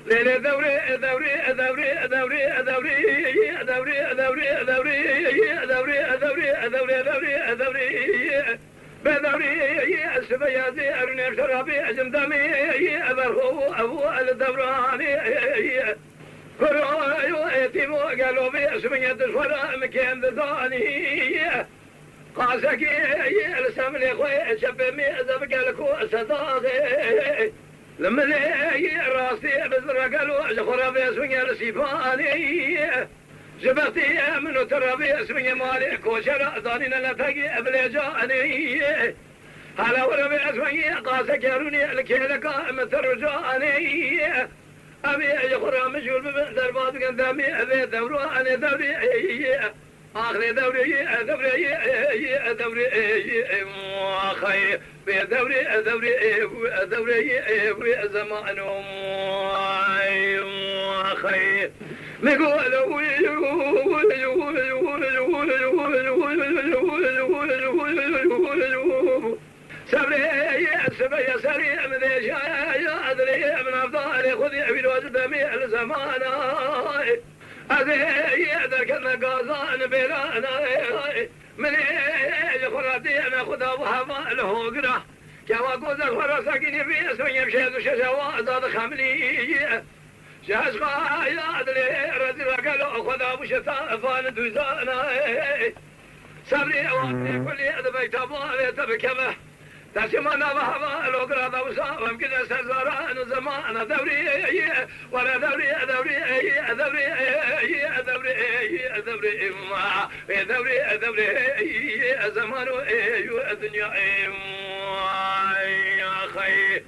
ليلة دوري دوري دوري دوري دوري دوري دوري دوري دوري دوري دوري دوري دوري بدوري السبيازي أرني شرابي جمدامي أبرهو أبو الدوراني كروي يتيمو قالوا بي اسمي الدشورة مكان ذاني قاسكي السم لي خوي شبمي زبق لكو صداقي لما لي راسي بزر قالوا جخورا بي اسمي السيفاني جبتي منو ترابي اسمي مالي كوشرا ظانينا لتقي بلجاني هلا وربي اسمي قاسك يروني الكيلكا مترجاني أبي يخرج مشغول بدربات قدامي أبي دوري أنا دوري آخر دوري دوري دوري أخي بدوري دوري دوري زمان أخي نقول سبري سبري سري من يا أدري من أفضل خذي في الوجد من الزمان أدري ذاك النقازان بلانا من خراتي أنا خذها وهما له قرا كوا قوز الخراسكني في اسمي مشيت وشجوا زاد خملي جاش يا أدري رجل قالوا خذها وشتا فان دوزانا سبري وقتي كل هذا بيت أبوه تبكمه تسمعنا بهوا الأقرا دوسا ويمكن سزاران زمان دوري ولا دوري دوري دوري دوري دوري دوري دوري زمان الدنيا يا أخي